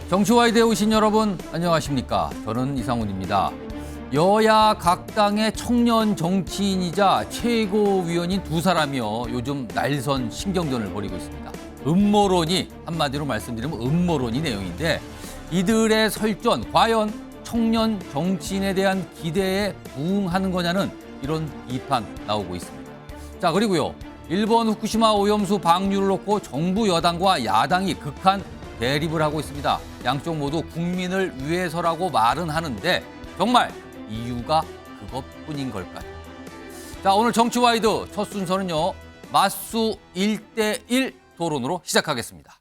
정치와이드에 오신 여러분 안녕하십니까. 저는 이상훈입니다. 여야 각 당의 청년 정치인이자 최고위원인 두 사람이요 요즘 날선 신경전을 벌이고 있습니다. 음모론이 한마디로 말씀드리면 음모론이 내용인데 이들의 설전 과연 청년 정치인에 대한 기대에 부응하는 거냐는 이런 비판 나오고 있습니다. 자, 그리고요 일본 후쿠시마 오염수 방류를 놓고 정부 여당과 야당이 극한 대립을 하고 있습니다. 양쪽 모두 국민을 위해서라고 말은 하는데 정말 이유가 그것뿐인 걸까요? 자, 오늘 정치와이드 첫 순서는요. 맞수 1대1 토론으로 시작하겠습니다.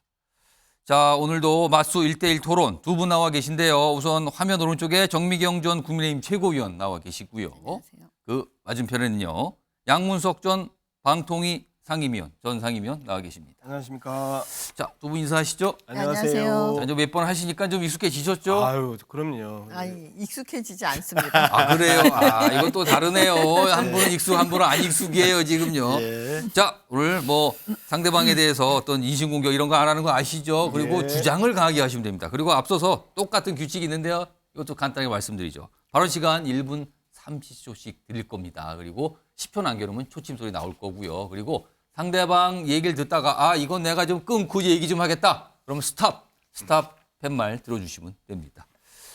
자, 오늘도 맞수 1대1 토론 두 분 나와 계신데요. 우선 화면 오른쪽에 정미경 전 국민의힘 최고위원 나와 계시고요. 안녕하세요. 그 맞은편에는요. 양문석 전 방통위 상임위원, 전 상임위원 나와 계십니다. 안녕하십니까. 자, 두 분 인사하시죠. 안녕하세요. 자, 이제 몇 번 하시니까 좀 익숙해지셨죠? 아유, 그럼요. 아니, 익숙해지지 않습니다. 아, 그래요? 아, 이건 또 다르네요. 한 분은 익숙, 한 분은 안 익숙이에요, 지금요. 예. 자, 오늘 뭐 상대방에 대해서 어떤 인신공격 이런 거 안 하는 거 아시죠? 그리고 예. 주장을 강하게 하시면 됩니다. 그리고 앞서서 똑같은 규칙이 있는데요. 이것도 간단하게 말씀드리죠. 발언 시간 1분 30초씩 드릴 겁니다. 그리고 10초 남겨놓으면 초침 소리 나올 거고요. 그리고 상대방 얘기를 듣다가 아, 이건 내가 좀 끊고 얘기 좀 하겠다. 그러면 스탑 팻말 들어주시면 됩니다.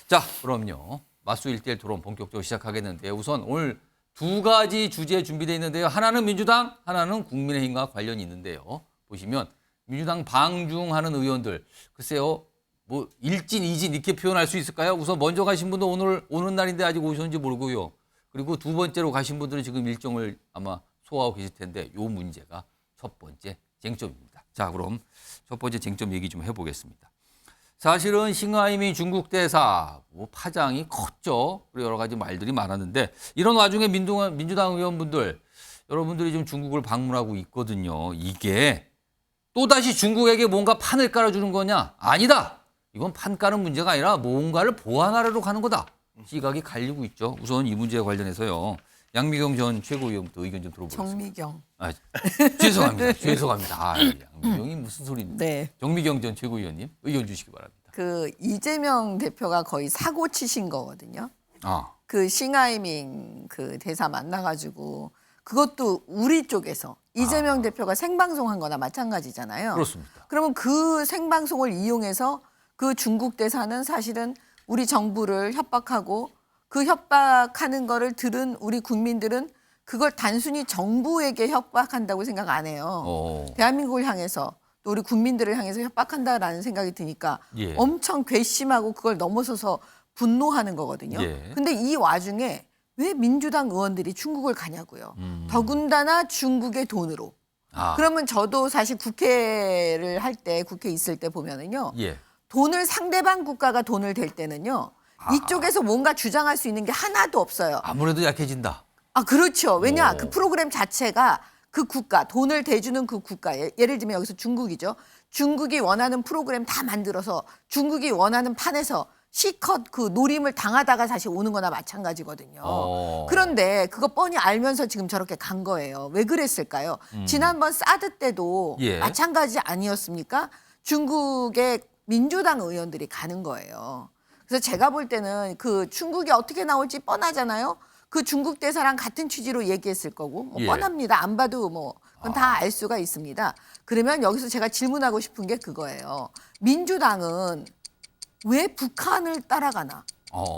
자, 그럼요. 맞수 1대1 토론 본격적으로 시작하겠는데요. 우선 오늘 두 가지 주제 준비되어 있는데요. 하나는 민주당, 하나는 국민의힘과 관련이 있는데요. 보시면 민주당 방중하는 의원들 글쎄요. 뭐 일진, 이진 이렇게 표현할 수 있을까요? 우선 먼저 가신 분도 오늘 오는 날인데 아직 오셨는지 모르고요. 그리고 두 번째로 가신 분들은 지금 일정을 아마 소화하고 계실 텐데 이 문제가 첫 번째 쟁점입니다. 자, 그럼 첫 번째 쟁점 얘기 좀 해보겠습니다. 사실은 싱하이민 중국 대사 뭐 파장이 컸죠. 그리고 여러 가지 말들이 많았는데 이런 와중에 민주당 의원분들 여러분들이 지금 중국을 방문하고 있거든요. 이게 또다시 중국에게 뭔가 판을 깔아주는 거냐? 아니다. 이건 판 까는 문제가 아니라 뭔가를 보완하려고 하는 거다. 시각이 갈리고 있죠. 우선 이 문제에 관련해서요. 양미경 전 최고위원부터 의견 좀 들어보겠습니다. 정미경. 아, 죄송합니다. 죄송합니다. 아, 양미경이 무슨 소리입니까? 네. 정미경 전 최고위원님 의견 주시기 바랍니다. 그 이재명 대표가 거의 사고 치신 거거든요. 아, 그 싱하이밍 그 대사 만나가지고 그것도 우리 쪽에서 이재명 대표가 생방송한 거나 마찬가지잖아요. 그렇습니다. 그러면 그 생방송을 이용해서 그 중국 대사는 사실은 우리 정부를 협박하고 그 협박하는 거를 들은 우리 국민들은 그걸 단순히 정부에게 협박한다고 생각 안 해요. 대한민국을 향해서 또 우리 국민들을 향해서 협박한다라는 생각이 드니까 예. 엄청 괘씸하고 그걸 넘어서서 분노하는 거거든요. 예. 근데 이 와중에 왜 민주당 의원들이 중국을 가냐고요. 더군다나 중국의 돈으로. 아, 그러면 저도 사실 국회를 할 때 국회 있을 때 보면은요. 예. 돈을 상대방 국가가 돈을 댈 때는요. 이쪽에서 뭔가 주장할 수 있는 게 하나도 없어요. 아무래도 약해진다. 아, 그렇죠. 왜냐? 오. 그 프로그램 자체가 그 국가, 돈을 대주는 그 국가, 예를 들면 여기서 중국이죠. 중국이 원하는 프로그램 다 만들어서 중국이 원하는 판에서 실컷 그 노림을 당하다가 다시 오는 거나 마찬가지거든요. 그런데 그거 뻔히 알면서 지금 저렇게 간 거예요. 왜 그랬을까요? 지난번 사드 때도 예. 마찬가지 아니었습니까? 중국의 민주당 의원들이 가는 거예요. 그래서 제가 볼 때는 그 중국이 어떻게 나올지 뻔하잖아요. 그 중국 대사랑 같은 취지로 얘기했을 거고 뭐 예. 뻔합니다. 안 봐도 뭐 그건 다 알 수가 있습니다. 그러면 여기서 제가 질문하고 싶은 게 그거예요. 민주당은 왜 북한을 따라가나?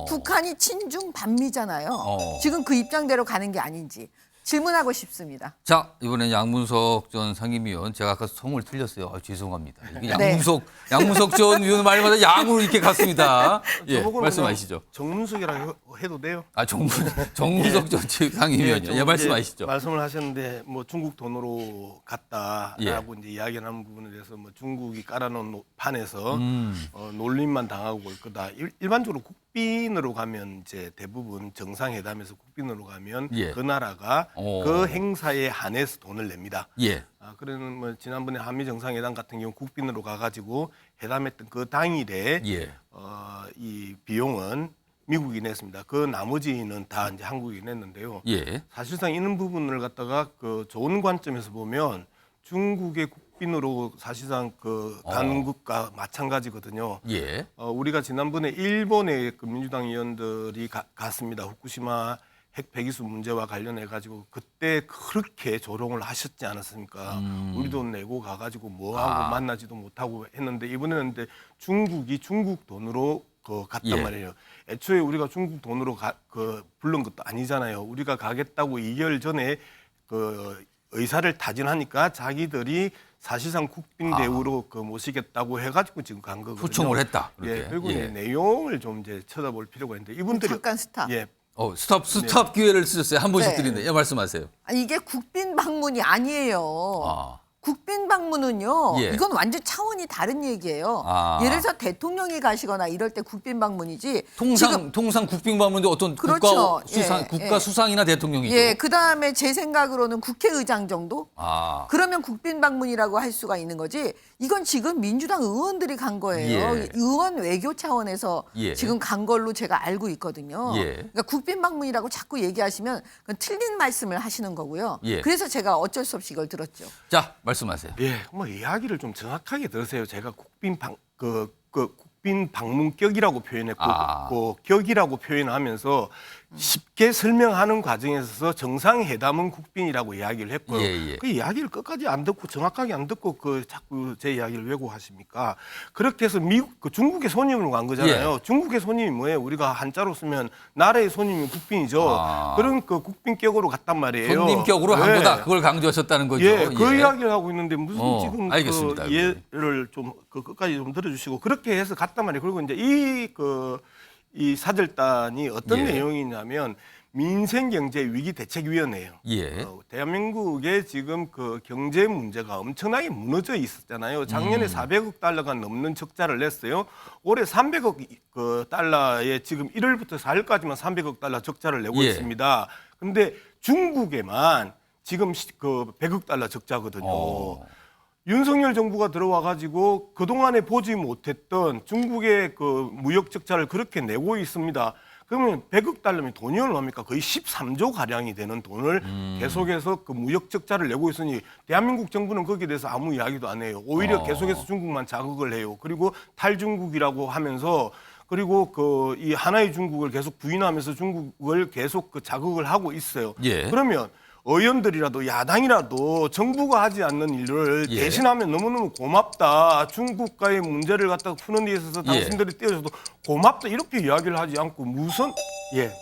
북한이 친중 반미잖아요. 지금 그 입장대로 가는 게 아닌지 질문하고 싶습니다. 자, 이번엔 양문석 전 상임위원 제가 아까 성을 틀렸어요. 아, 죄송합니다. 이게 네. 양문석 전 위원 말마다 양으로 이렇게 갔습니다. 예, 저보고는 말씀하시죠. 정문석이라고 해도 돼요. 아, 정문석 전 상임위원이요. 예, 좀 말씀하시죠. 이제 말씀을 하셨는데 뭐 중국 돈으로 갔다라고 예. 이제 이야기하는 부분에 대해서 뭐 중국이 깔아놓은 판에서 놀림만 당하고 올 거다. 일반적으로 국빈으로 가면 이제 대부분 정상회담에서 국빈으로 가면 예. 그 나라가 그 행사에 한해서 돈을 냅니다. 예. 그러면 뭐 지난번에 한미 정상회담 같은 경우 국빈으로 가가지고 회담했던 그 당일에 예. 이 비용은 미국이 냈습니다. 그 나머지는 다 이제 한국이 냈는데요. 예. 사실상 이런 부분을 갖다가 그 좋은 관점에서 보면 중국의 국빈 국빈으로 사실상 그 가는 것과 마찬가지거든요. 예. 우리가 지난번에 일본의 그 민주당 의원들이 갔습니다. 후쿠시마 핵 배기수 문제와 관련해 가지고 그때 그렇게 조롱을 하셨지 않았습니까? 우리 돈 내고 가가지고 뭐 하고 만나지도 못하고 했는데 이번에는 근데 중국이 중국 돈으로 갔단 예. 말이에요. 애초에 우리가 중국 돈으로 부른 것도 아니잖아요. 우리가 가겠다고 2개월 전에 그 의사를 타진하니까 자기들이 사실상 국빈 대우로 모시겠다고 해가지고 지금 간 거거든요. 초청을 했다. 그렇게. 예, 그리고 예. 내용을 좀 이제 쳐다볼 필요가 있는데 이분들이 잠깐 스탑. 예, 스톱 기회를 쓰셨어요. 한 번씩 네. 드리는데. 예, 말씀하세요. 아니, 이게 국빈 방문이 아니에요. 아. 국빈 방문은요. 예. 이건 완전 차원이 다른 얘기예요. 아. 예를 들어서 대통령이 가시거나 이럴 때 국빈 방문이지. 통상 국빈 방문도 어떤 그렇죠. 국가 수상이나 대통령이죠. 예, 그다음에 제 생각으로는 국회의장 정도? 아. 그러면 국빈 방문이라고 할 수가 있는 거지. 이건 지금 민주당 의원들이 간 거예요. 예. 의원 외교 차원에서 예. 지금 간 걸로 제가 알고 있거든요. 예. 그러니까 국빈 방문이라고 자꾸 얘기하시면 그건 틀린 말씀을 하시는 거고요. 예. 그래서 제가 어쩔 수 없이 이걸 들었죠. 자, 말씀하세요. 예, 뭐 이야기를 좀 정확하게 들으세요. 제가 국빈 방문격이라고 표현했고 그 격이라고 표현하면서 쉽게 설명하는 과정에서 정상회담은 국빈이라고 이야기를 했고요. 예. 그 이야기를 끝까지 안 듣고 정확하게 안 듣고 자꾸 제 이야기를 왜곡하십니까? 그렇게 해서 중국의 손님으로 간 거잖아요. 예. 중국의 손님이 뭐예요? 우리가 한자로 쓰면 나라의 손님이 국빈이죠. 그런 그 국빈격으로 갔단 말이에요. 손님격으로 한 예. 거다. 그걸 강조하셨다는 거죠. 예, 그 이야기를 하고 있는데 무슨 지금 알겠습니다. 이해를 좀 끝까지 좀 들어주시고 그렇게 해서 갔단 말이에요. 그리고 이제 이 사절단이 어떤 예. 내용이냐면 민생경제위기대책위원회예요. 예. 대한민국의 지금 그 경제 문제가 엄청나게 무너져 있었잖아요. 작년에 400억 달러가 넘는 적자를 냈어요. 올해 300억 그 달러에 지금 1월부터 4일까지만 300억 달러 적자를 내고 예. 있습니다. 근데 중국에만 지금 그 100억 달러 적자거든요. 윤석열 정부가 들어와 가지고 그동안에 보지 못했던 중국의 그 무역 적자를 그렇게 내고 있습니다. 그러면 100억 달러면 돈이 얼마입니까? 거의 13조 가량이 되는 돈을 계속해서 그 무역 적자를 내고 있으니 대한민국 정부는 거기에 대해서 아무 이야기도 안 해요. 오히려 계속해서 중국만 자극을 해요. 그리고 탈중국이라고 하면서 그리고 그 이 하나의 중국을 계속 부인하면서 중국을 계속 그 자극을 하고 있어요. 예. 그러면 의원들이라도 야당이라도 정부가 하지 않는 일을 예. 대신하면 너무너무 고맙다. 중국과의 문제를 갖다가 푸는 데 있어서 당신들이 떼어줘도 고맙다. 이렇게 이야기를 하지 않고 무슨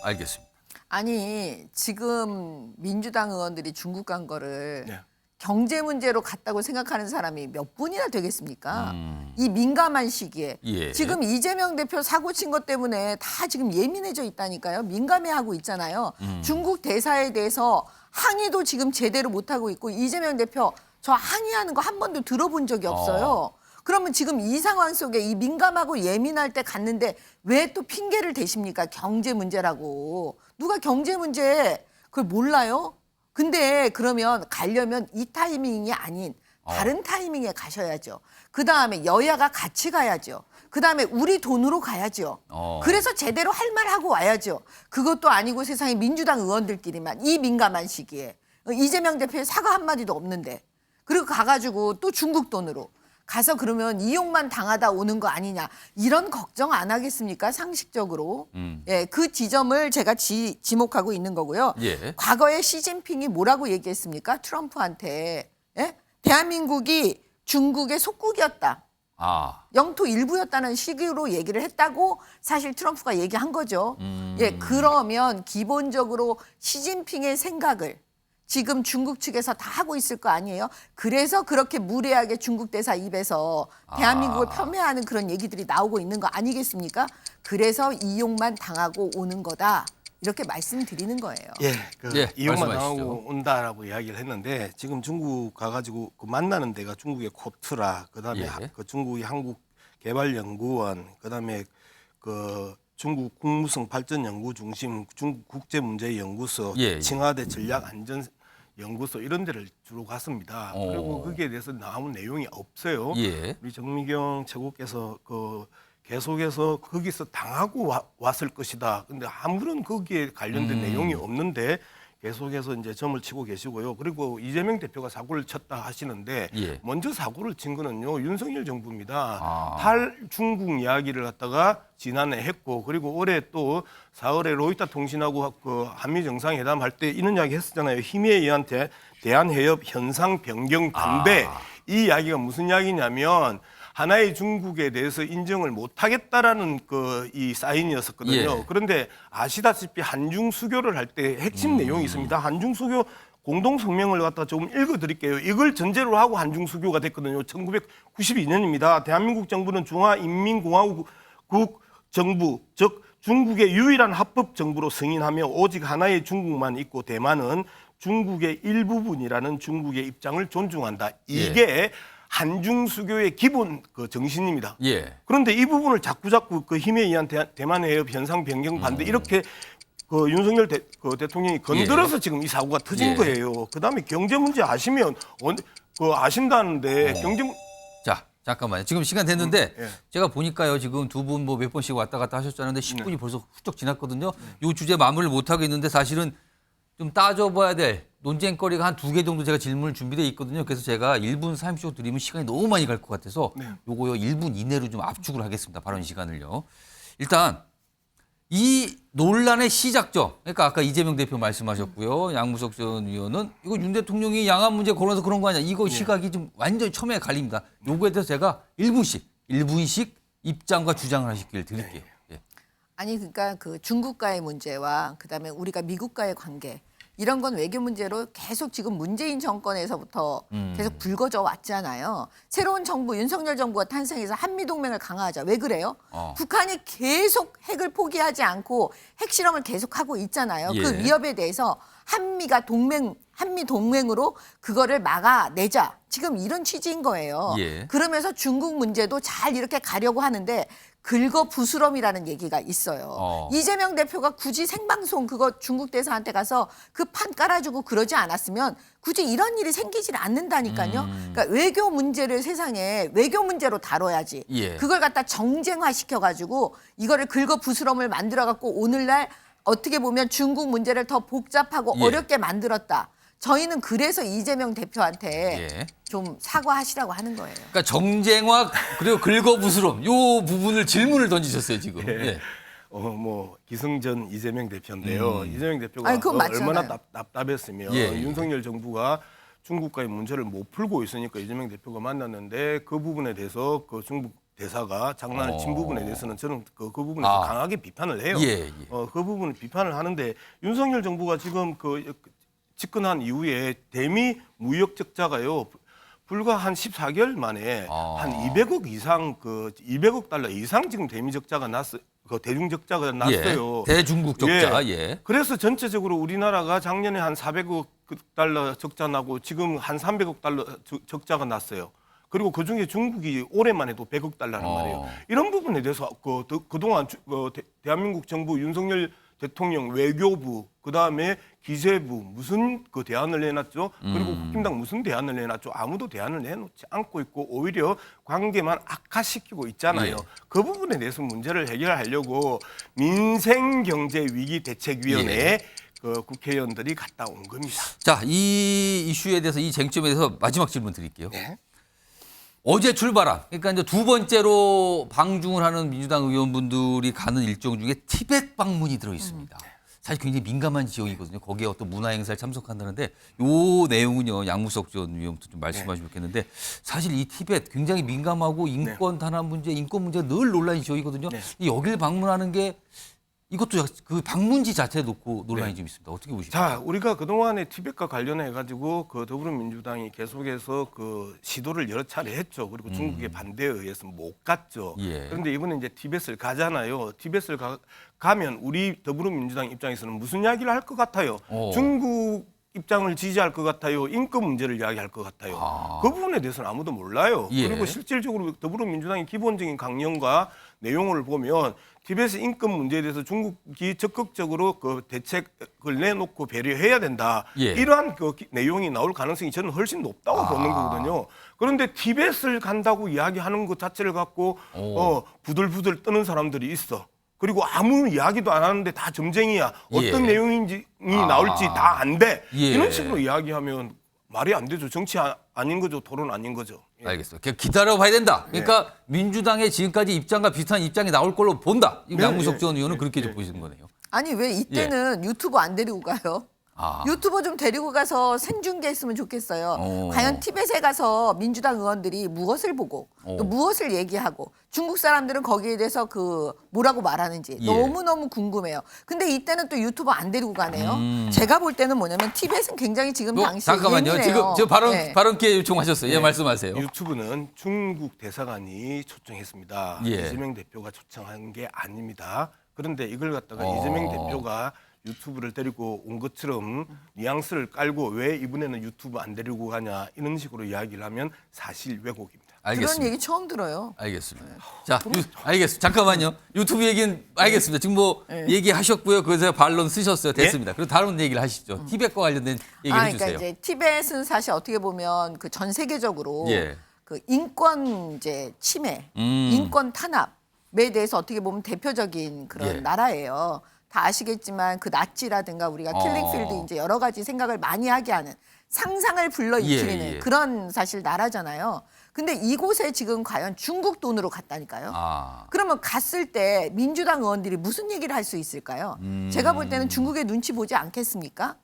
알겠습니다. 아니, 지금 민주당 의원들이 중국 간 거를 네. 경제 문제로 갔다고 생각하는 사람이 몇 분이나 되겠습니까? 이 민감한 시기에. 예. 지금 이재명 대표 사고 친 것 때문에 다 지금 예민해져 있다니까요. 민감해하고 있잖아요. 중국 대사에 대해서 항의도 지금 제대로 못하고 있고 이재명 대표 저 항의하는 거 한 번도 들어본 적이 없어요. 그러면 지금 이 상황 속에 이 민감하고 예민할 때 갔는데 왜 또 핑계를 대십니까? 경제 문제라고. 누가 경제 문제 그걸 몰라요? 근데 그러면 가려면 이 타이밍이 아닌 다른 타이밍에 가셔야죠. 그다음에 여야가 같이 가야죠. 그다음에 우리 돈으로 가야죠. 그래서 제대로 할 말하고 와야죠. 그것도 아니고 세상에 민주당 의원들끼리만 이 민감한 시기에 이재명 대표의 사과 한마디도 없는데 그리고 가가지고 또 중국 돈으로 가서 그러면 이용만 당하다 오는 거 아니냐 이런 걱정 안 하겠습니까? 상식적으로. 예, 그 지점을 제가 지목하고 있는 거고요. 예. 과거에 시진핑이 뭐라고 얘기했습니까? 트럼프한테. 예? 대한민국이 중국의 속국이었다. 영토 일부였다는 식으로 얘기를 했다고 사실 트럼프가 얘기한 거죠. 예, 그러면 기본적으로 시진핑의 생각을 지금 중국 측에서 다 하고 있을 거 아니에요? 그래서 그렇게 무례하게 중국 대사 입에서 대한민국을 폄훼하는 그런 얘기들이 나오고 있는 거 아니겠습니까? 그래서 이용만 당하고 오는 거다. 이렇게 말씀드리는 거예요. 예, 이용만 말씀하시죠. 당하고 온다라고 이야기를 했는데 지금 중국 가가지고 그 만나는 데가 중국의 코트라, 그다음에 그 중국의 한국개발연구원, 그다음에 그 중국 국무성 발전연구 중심, 중국 국제문제연구소, 칭화대 전략안전연구소 이런 데를 주로 갔습니다. 그리고 거기에 대해서 나온 내용이 없어요. 우리 정미경 최고께서 계속해서 거기서 당하고 왔을 것이다. 근데 아무런 거기에 관련된 내용이 없는데 계속해서 이제 점을 치고 계시고요. 그리고 이재명 대표가 사고를 쳤다 하시는데 예. 먼저 사고를 친 거는요 윤석열 정부입니다. 아. 탈중국 이야기를 갖다가 지난해 했고 그리고 올해 또 4월에 로이터 통신하고 그 한미 정상회담 할 때 이런 이야기 했었잖아요. 힘에 의한 대한해협 현상 변경 반대. 이 이야기가 무슨 이야기냐면 하나의 중국에 대해서 인정을 못하겠다라는 이 사인이었었거든요. 예. 그런데 아시다시피 한중 수교를 할 때 핵심 내용이 있습니다. 한중 수교 공동 성명을 갖다 좀 읽어드릴게요. 이걸 전제로 하고 한중 수교가 됐거든요. 1992년입니다. 대한민국 정부는 중화인민공화국 정부, 즉 중국의 유일한 합법 정부로 승인하며 오직 하나의 중국만 있고 대만은 중국의 일부분이라는 중국의 입장을 존중한다. 이게 한중 수교의 기본 그 정신입니다. 예. 그런데 이 부분을 자꾸 그 힘에 의한 대만 해협 현상 변경 반대 이렇게 그 윤석열 대통령이 건드려서 지금 이 사고가 터진 거예요. 그다음에 경제 문제 아시면 아신다는데 경제 자, 잠깐만요. 지금 시간 됐는데 예. 제가 보니까요. 지금 두 분 뭐 몇 번씩 왔다 갔다 하셨잖아요. 근데 10분이 벌써 훌쩍 지났거든요. 이 주제 마무리를 못 하겠는데 사실은 좀 따져봐야 될 논쟁거리가 한 2개 정도 제가 질문을 준비되어 있거든요. 그래서 제가 1분 30초 드리면 시간이 너무 많이 갈 것 같아서 요거요 1분 이내로 좀 압축을 하겠습니다. 발언 시간을요. 일단 이 논란의 시작점. 그러니까 아까 이재명 대표 말씀하셨고요. 양무석 전 의원은 이거 윤 대통령이 양안 문제 걸어서 그런 거 아니야. 이거 시각이 좀 완전히 첨예에 갈립니다. 요거에 대해서 제가 1분씩 입장과 주장을 하시길 드릴게요. 예. 아니 그러니까 그 중국과의 문제와 그다음에 우리가 미국과의 관계 이런 건 외교 문제로 계속 지금 문재인 정권에서부터 계속 불거져 왔잖아요. 새로운 정부 윤석열 정부가 탄생해서 한미 동맹을 강화하자. 왜 그래요? 북한이 계속 핵을 포기하지 않고 핵실험을 계속하고 있잖아요. 예. 그 위협에 대해서 한미 동맹으로 그거를 막아내자. 지금 이런 취지인 거예요. 예. 그러면서 중국 문제도 잘 이렇게 가려고 하는데 긁어부스럼이라는 얘기가 있어요. 이재명 대표가 굳이 생방송 그거 중국 대사한테 가서 그 판 깔아주고 그러지 않았으면 굳이 이런 일이 생기질 않는다니까요. 그러니까 외교 문제를 세상에 외교 문제로 다뤄야지. 예. 그걸 갖다 정쟁화 시켜가지고 이거를 긁어부스럼을 만들어갖고 오늘날 어떻게 보면 중국 문제를 더 복잡하고 예. 어렵게 만들었다. 저희는 그래서 이재명 대표한테 예. 좀 사과하시라고 하는 거예요. 그러니까 정쟁화 그리고 긁어부스럼 요 부분을 질문을 던지셨어요 지금. 예. 기승전 이재명 대표인데요. 이재명 대표가 아니, 그건 맞잖아요. 얼마나 답답했으면 예. 윤석열 정부가 중국과의 문제를 못 풀고 있으니까 이재명 대표가 만났는데 그 부분에 대해서 그 중국 대사가 장난을 친 부분에 대해서는 저는 그 부분에서 강하게 비판을 해요. 예, 예. 그 부분을 비판을 하는데 윤석열 정부가 지금 집권한 이후에 대미 무역 적자가요. 불과 한 14개월 만에 한 200억 이상 200억 달러 이상 지금 대미 적자가 났어요. 그 대중 적자가 났어요. 예. 대중국 적자. 예. 그래서 전체적으로 우리나라가 작년에 한 400억 달러 적자 나고 지금 한 300억 달러 적자가 났어요. 그리고 그중에 중국이 올해만 해도 100억 달러란 말이에요. 이런 부분에 대해서 그동안 대한민국 정부 윤석열 대통령 외교부 그다음에 기재부 무슨 대안을 내놨죠? 그리고 국힘당 무슨 대안을 내놨죠? 아무도 대안을 내놓지 않고 있고 오히려 관계만 악화시키고 있잖아요. 예. 그 부분에 대해서 문제를 해결하려고 민생경제위기대책위원회에 국회의원들이 갔다 온 겁니다. 자, 이 이슈에 대해서 이 쟁점에 대해서 마지막 질문 드릴게요. 네. 어제 출발한 그러니까 이제 두 번째로 방중을 하는 민주당 의원분들이 가는 일정 중에 티벳 방문이 들어 있습니다. 사실 굉장히 민감한 지역이거든요. 거기에 어떤 문화 행사에 참석한다는데 요 내용은요. 양무석 전 의원부터 좀 말씀하시면 좋겠는데 사실 이 티벳 굉장히 민감하고 인권 탄압 문제, 인권 문제가 늘 논란이 지역이거든요. 이 여길 방문하는 게 이것도 그 방문지 자체에 놓고 논란이 좀 있습니다. 어떻게 보십니까? 자, 우리가 그동안에 티벳과 관련해 가지고 더불어민주당이 계속해서 시도를 여러 차례 했죠. 그리고 중국의 반대에 의해서 못 갔죠. 예. 그런데 이번에 이제 티벳을 가잖아요. 티벳을 가면 우리 더불어민주당 입장에서는 무슨 이야기를 할 것 같아요? 중국 입장을 지지할 것 같아요. 인권 문제를 이야기할 것 같아요. 그 부분에 대해서는 아무도 몰라요. 예. 그리고 실질적으로 더불어민주당의 기본적인 강령과 내용을 보면 티벳의 인권 문제에 대해서 중국이 적극적으로 대책을 내놓고 배려해야 된다. 예. 이러한 내용이 나올 가능성이 저는 훨씬 높다고 보는 거거든요. 그런데 티벳을 간다고 이야기하는 것 자체를 갖고 부들부들 떠는 사람들이 있어. 그리고 아무 이야기도 안 하는데 다 점쟁이야. 어떤 예. 내용인지 나올지 다 안 돼. 예. 이런 식으로 이야기하면 말이 안 되죠. 정치 아닌 거죠. 토론 아닌 거죠. 예. 알겠습니다. 기다려봐야 된다. 그러니까 민주당의 지금까지 입장과 비슷한 입장이 나올 걸로 본다. 네, 양무석 전 의원은 예, 그렇게 예, 좀 보시는 거네요. 아니 왜 이때는 유튜버 안 데리고 가요? 아. 유튜버 좀 데리고 가서 생중계했으면 좋겠어요. 오. 과연 티벳에 가서 민주당 의원들이 무엇을 보고 또 무엇을 얘기하고 중국 사람들은 거기에 대해서 그 뭐라고 말하는지 예. 너무너무 궁금해요. 근데 이때는 또 유튜버 안 데리고 가네요. 제가 볼 때는 뭐냐면 티벳은 굉장히 지금 당시에 잠깐만요. 예민해요. 지금 네. 발언 기회 요청하셨어요. 예, 말씀하세요. 유튜브는 중국 대사관이 초청했습니다. 예. 이재명 대표가 초청한 게 아닙니다. 그런데 이걸 갖다가 어. 이재명 대표가 유튜브를 데리고 온 것처럼 뉘앙스를 깔고 왜 이번에는 유튜브 안 데리고 가냐 이런 식으로 이야기를 하면 사실 왜곡입니다. 그런 알겠습니다. 얘기 처음 들어요. 알겠습니다. 자, 알겠습니다. 잠깐만요. 유튜브 얘기는 알겠습니다. 지금 뭐 네. 얘기하셨고요. 그래서 반론 쓰셨어요. 됐습니다. 그리고 다른 얘기를 하시죠. 티벳과 관련된 얘기를 그러니까 해주세요. 이제 티벳은 사실 어떻게 보면 그 전 세계적으로 예. 그 인권 이제 침해, 음. 인권 탄압에 대해서 어떻게 보면 대표적인 그런 예. 나라예요. 다 아시겠지만 그 나치라든가 우리가 킬링필드 이제 여러 가지 생각을 많이 하게 하는 상상을 불러일으키는 예, 예. 그런 사실 나라잖아요. 근데 이곳에 지금 과연 중국 돈으로 갔다니까요. 아. 그러면 갔을 때 민주당 의원들이 무슨 얘기를 할 수 있을까요? 제가 볼 때는 중국의 눈치 보지 않겠습니까?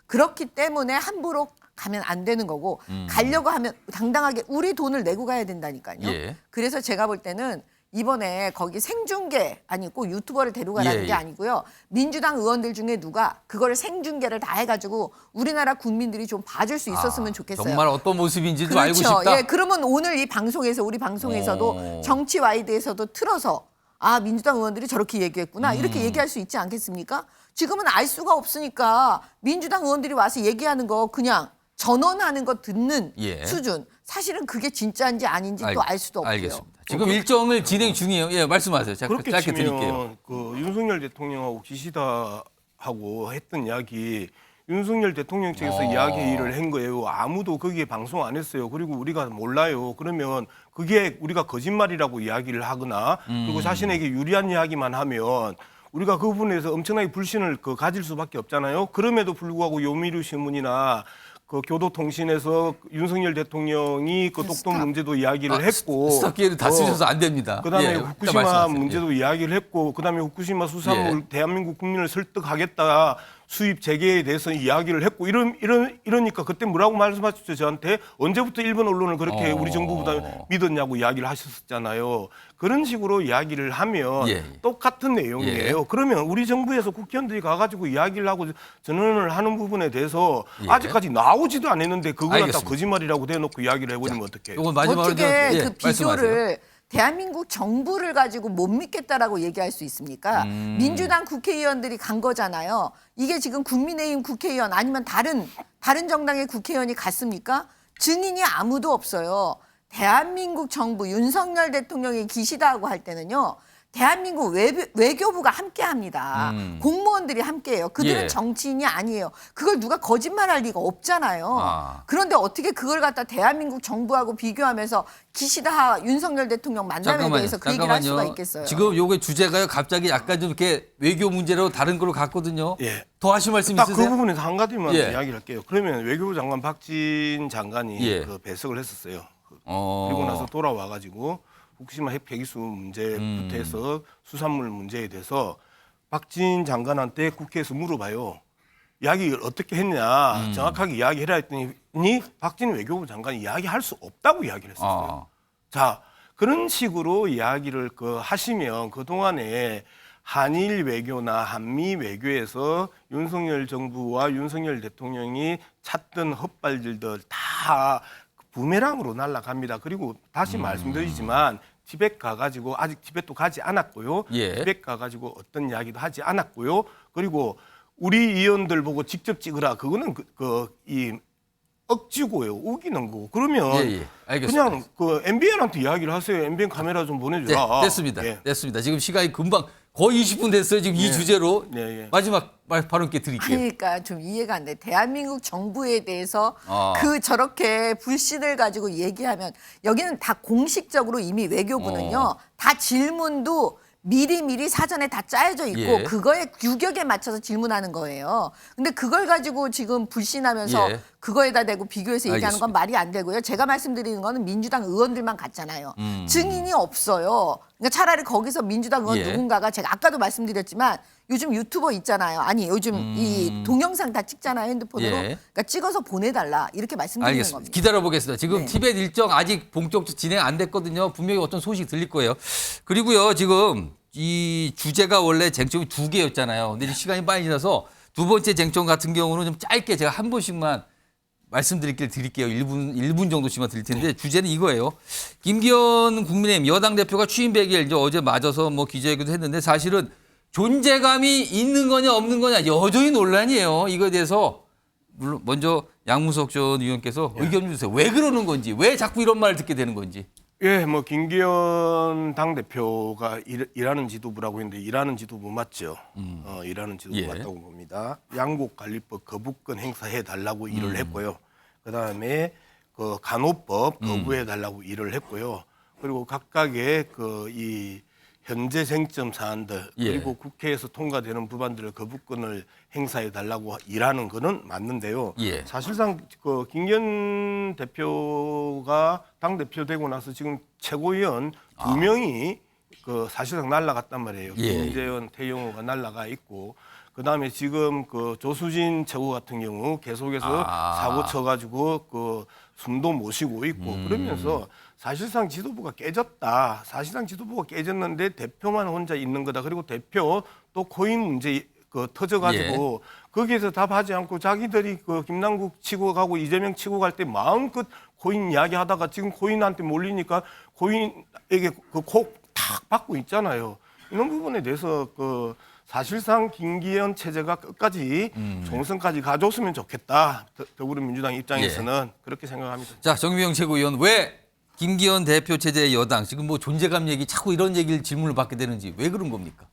그렇기 때문에 함부로 가면 안 되는 거고 가려고 하면 당당하게 우리 돈을 내고 가야 된다니까요. 예. 그래서 제가 볼 때는 이번에 거기 생중계 아니 꼭 유튜버를 데려가라는 예, 게 예. 아니고요. 민주당 의원들 중에 누가 그거를 생중계를 다 해가지고 우리나라 국민들이 좀 봐줄 수 있었으면 좋겠어요. 정말 어떤 모습인지도 알고 그렇죠. 싶다. 예, 그러면 오늘 이 방송에서 우리 방송에서도 어. 정치 와이드에서도 틀어서 아 민주당 의원들이 저렇게 얘기했구나 음. 이렇게 얘기할 수 있지 않겠습니까? 지금은 알 수가 없으니까 민주당 의원들이 와서 얘기하는 거 그냥 전원하는 거 듣는 예. 수준. 사실은 그게 진짜인지 아닌지 또 알 수도 없고요. 알겠습니다. 지금 일정을 진행 중이에요. 예, 말씀하세요. 제가 그렇게 짧게 드릴게요. 치면 그 윤석열 대통령하고 기시다하고 했던 이야기 윤석열 대통령 측에서 이야기를 한 거예요. 아무도 거기에 방송 안 했어요. 그리고 우리가 몰라요. 그러면 그게 우리가 거짓말이라고 이야기를 하거나 그리고 자신에게 유리한 이야기만 하면 우리가 그 부분에서 엄청나게 불신을 가질 수밖에 없잖아요. 그럼에도 불구하고 요미르 신문이나 그 교도통신에서 윤석열 대통령이 그 독도 문제도 이야기를 했고 스탑 기회를 다 쓰셔서 안 됩니다. 그다음에 예, 일단 후쿠시마 말씀하세요. 문제도 이야기를 했고 그다음에 후쿠시마 수산물 예. 대한민국 국민을 설득하겠다 수입 재개에 대해서 이야기를 했고 이러니까 그때 뭐라고 말씀하셨죠 저한테 언제부터 일본 언론을 그렇게 우리 정부보다 믿었냐고 이야기를 하셨잖아요. 그런 식으로 이야기를 하면 예. 똑같은 내용이에요. 그러면 우리 정부에서 국회의원들이 가가지고 이야기를 하고 전원을 하는 부분에 대해서 예. 아직까지 나오지도 않았는데 그걸 갖다 알겠습니다. 거짓말이라고 대놓고 이야기를 해버리면 어떡해요? 이건 마지막으로 어떻게 예, 그 말씀하세요. 비교를 대한민국 정부를 가지고 못 믿겠다라고 얘기할 수 있습니까? 민주당 국회의원들이 간 거잖아요. 이게 지금 국민의힘 국회의원 아니면 다른 정당의 국회의원이 갔습니까? 증인이 아무도 없어요. 대한민국 정부 윤석열 대통령이 기시다하고 할 때는요. 대한민국 외교부가 함께합니다. 공무원들이 함께해요. 그들은 예. 정치인이 아니에요. 그걸 누가 거짓말할 리가 없잖아요. 아. 그런데 어떻게 그걸 갖다 대한민국 정부하고 비교하면서 기시다 윤석열 대통령 만남에 대해서 그 얘기를 할 수가 있겠어요. 지금 요게 주제가요. 갑자기 약간 좀 이렇게 외교 문제로 다른 걸로 갔거든요. 예. 더 하실 말씀 딱 그 있으세요? 부분에서 한 가지만 예. 이야기를 할게요. 그러면 외교부 장관 박진 장관이 예. 그 배석을 했었어요. 어. 그리고 나서 돌아와가지고 후쿠시마 핵 폐기수 문제부터 해서 수산물 문제에 대해서 박진 장관한테 국회에서 물어봐요. 이야기를 어떻게 했냐 정확하게 이야기해라 했더니 박진 외교부 장관이 이야기할 수 없다고 이야기를 했었어요. 자 그런 식으로 이야기를 하시면 그동안에 한일 외교나 한미 외교에서 윤석열 정부와 윤석열 대통령이 찾던 헛발질들 다 부메랑으로 날아갑니다. 그리고 다시 말씀드리지만 티벳 가가지고 아직 티벳도 가지 않았고요. 예. 티벳 가가지고 어떤 이야기도 하지 않았고요. 그리고 우리 의원들 보고 직접 찍으라 그거는 이 억지고요. 우기는 거고. 그러면 예, 알겠습니다. 그냥 MBN한테 이야기를 하세요. MBN 카메라 좀 네, 보내주라. 됐습니다. 예. 됐습니다. 지금 시간이 금방 거의 20분 됐어요. 지금 이 주제로 예. 마지막 발언께 드릴게요. 그러니까 좀 이해가 안 돼. 대한민국 정부에 대해서 아. 저렇게 불신을 가지고 얘기하면 여기는 다 공식적으로 이미 외교부는요. 다 질문도 미리미리 사전에 다 짜여져 있고 예. 그거에 규격에 맞춰서 질문하는 거예요. 근데 그걸 가지고 지금 불신하면서 예. 그거에다 대고 비교해서 얘기하는 알겠습니다. 건 말이 안 되고요. 제가 말씀드리는 거는 민주당 의원들만 갔잖아요. 증인이 없어요. 그러니까 차라리 거기서 민주당 의원 예. 누군가가 제가 아까도 말씀드렸지만 요즘 유튜버 있잖아요. 아니 요즘 이 동영상 다 찍잖아요. 핸드폰으로. 예. 그러니까 찍어서 보내달라 이렇게 말씀드리는 알겠습니다. 겁니다. 기다려보겠습니다. 지금 네. 티벳 일정 아직 본격적으로 진행 안 됐거든요. 분명히 어떤 소식이 들릴 거예요. 그리고요, 지금 이 주제가 원래 쟁점이 2개였잖아요. 근데 이제 시간이 빨리 지나서 두 번째 쟁점 같은 경우는 좀 짧게 제가 한 번씩만 드릴게요. 1분 정도씩만 드릴 텐데 주제는 이거예요. 김기현 국민의힘 여당 대표가 취임 100일 이제 어제 맞아서 뭐 기자회견도 했는데 사실은 존재감이 있는 거냐 없는 거냐 여전히 논란이에요. 이거에 대해서 물론 먼저 양무석 전 의원께서 의견 좀 주세요. 왜 그러는 건지, 왜 자꾸 이런 말을 듣게 되는 건지. 예, 뭐 김기현 당대표가 일하는 지도부라고 했는데 일하는 지도부 맞죠? 일하는 지도부 예. 맞다고 봅니다. 양곡관리법 거부권 행사해 달라고 일을 했고요. 그다음에 그 간호법 거부해 달라고 일을 했고요. 그리고 각각의 그 이 현재 쟁점 사안들 예. 그리고 국회에서 통과되는 법안들을 거부권을 행사해 달라고 일하는 거는 맞는데요. 예. 사실상 그 김기현 대표가 당 대표 되고 나서 지금 최고위원 2명이 그 사실상 날라갔단 말이에요. 예. 김재원, 태영호가 날라가 있고 그다음에 지금 그 조수진 최고 같은 경우 계속해서 사고 쳐가지고 그 숨도 못 쉬고 있고 그러면서 사실상 지도부가 깨졌다. 사실상 지도부가 깨졌는데 대표만 혼자 있는 거다. 그리고 대표 또 코인 문제 그 터져가지고 거기에서 답하지 않고 자기들이 그 김남국 치고 가고 이재명 치고 갈 때 마음껏 코인 이야기하다가 지금 코인한테 몰리니까 코인에게 그 콕 탁 받고 있잖아요. 이런 부분에 대해서 그 사실상 김기현 체제가 끝까지 총선까지 가져왔으면 좋겠다. 더불어민주당 입장에서는 그렇게 생각합니다. 자, 정미영 최고위원 왜 김기현 대표 체제의 여당 지금 뭐 존재감 얘기 자꾸 이런 얘기를 질문을 받게 되는지 왜 그런 겁니까?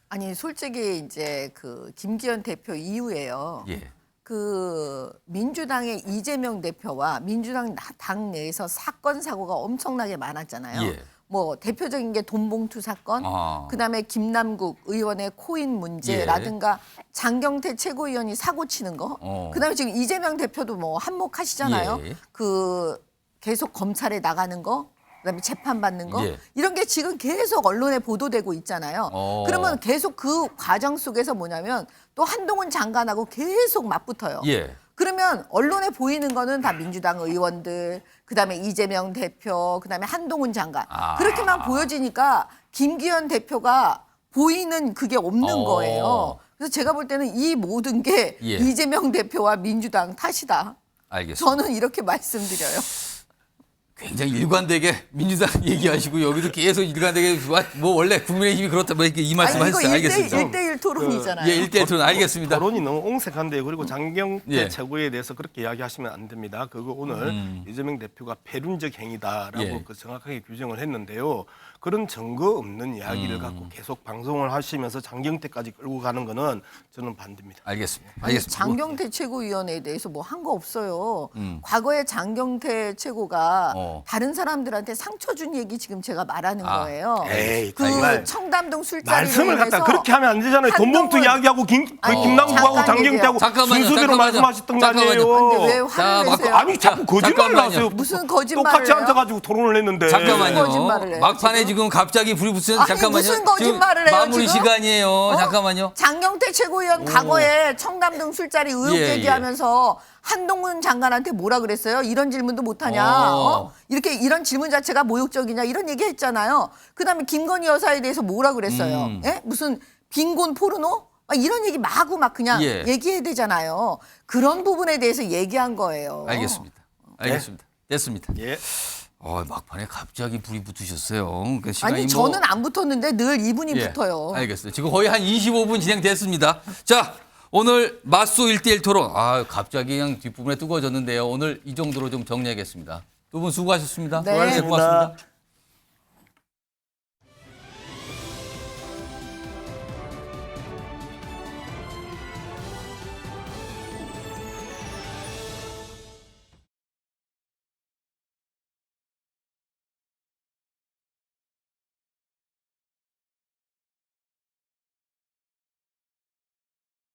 아니 솔직히 이제 그 김기현 대표 이후에요. 예. 그 민주당의 이재명 대표와 민주당 당 내에서 사건 사고가 엄청나게 많았잖아요. 예. 뭐 대표적인 게 돈봉투 사건, 아. 그다음에 김남국 의원의 코인 문제라든가 장경태 최고위원이 사고 치는 거, 그다음에 지금 이재명 대표도 뭐 한몫하시잖아요. 예. 그 계속 검찰에 나가는 거. 그다음에 재판 받는 거 예. 이런 게 지금 계속 언론에 보도되고 있잖아요. 그러면 계속 그 과정 속에서 뭐냐면 또 한동훈 장관하고 계속 맞붙어요. 예. 그러면 언론에 보이는 거는 다 민주당 의원들, 그다음에 이재명 대표, 그다음에 한동훈 장관 그렇게만 보여지니까 김기현 대표가 보이는 그게 없는 거예요. 그래서 제가 볼 때는 이 모든 게 예. 이재명 대표와 민주당 탓이다. 알겠습니다. 저는 이렇게 말씀드려요. 굉장히 일관되게 민주당 얘기하시고 여기도 계속 일관되게 뭐 원래 국민의힘이 그렇다 뭐 이렇게 이 말씀 아니 이거 하셨어요. 알겠습니다. 1대1 토론이잖아요. 예, 1대1 토론 알겠습니다. 토론이 너무 옹색한데요. 그리고 장경태 예. 최고에 대해서 그렇게 이야기하시면 안 됩니다. 그거 오늘 이재명 대표가 패륜적 행위다라고 예. 그 정확하게 규정을 했는데요. 그런 증거 없는 이야기를 갖고 계속 방송을 하시면서 장경태까지 끌고 가는 거는 저는 반대입니다. 알겠습니다. 아니, 알겠습니다. 장경태 최고위원에 대해서 뭐 한 거 없어요. 과거에 장경태 최고가 다른 사람들한테 상처 준 얘기 지금 제가 말하는 거예요. 에이, 그 정말 청담동 술자리로 말씀을 갖다 인해서 그렇게 하면 안 되잖아요. 돈봉투 한동훈- 이야기하고 아니, 김남국하고 잠깐 장경태하고 잠깐만요, 순서대로 잠깐만요. 말씀하셨던 거 잠깐만요. 아니에요. 근데 왜 자, 화를 내세요? 아니 자꾸 거짓말을 잠깐만요. 하세요. 무슨 거짓말을 똑같이 해요? 앉아가지고 토론을 했는데. 잠깐만요. 거짓말을 해요, 막판에 지금? 지금 갑자기 불이 붙으셔서 아니, 잠깐만요. 무슨 거짓말을 지금 해요, 마무리 지금? 시간이에요. 잠깐만요. 장경태 최고위원 과거에 청담동 술자리 의혹 예, 제기하면서 한동훈 장관한테 뭐라 그랬어요? 이런 질문도 못하냐? 이렇게 이런 질문 자체가 모욕적이냐? 이런 얘기 했잖아요. 그다음에 김건희 여사에 대해서 뭐라 그랬어요? 예? 무슨 빈곤 포르노? 이런 얘기 마구 막 그냥 예. 얘기해야 되잖아요. 그런 부분에 대해서 얘기한 거예요. 알겠습니다. 알겠습니다. 됐습니다. 예. 막판에 갑자기 불이 붙으셨어요. 그러니까 시간이 아니 뭐- 저는 안 붙었는데 늘 이분이 예, 붙어요. 알겠어요. 지금 거의 한 25분 진행됐습니다. 자, 오늘 맞수 1대1 토론. 갑자기 그냥 뒷부분에 뜨거워졌는데요. 오늘 이 정도로 좀 정리하겠습니다. 두 분 수고하셨습니다. 네. 고맙습니다.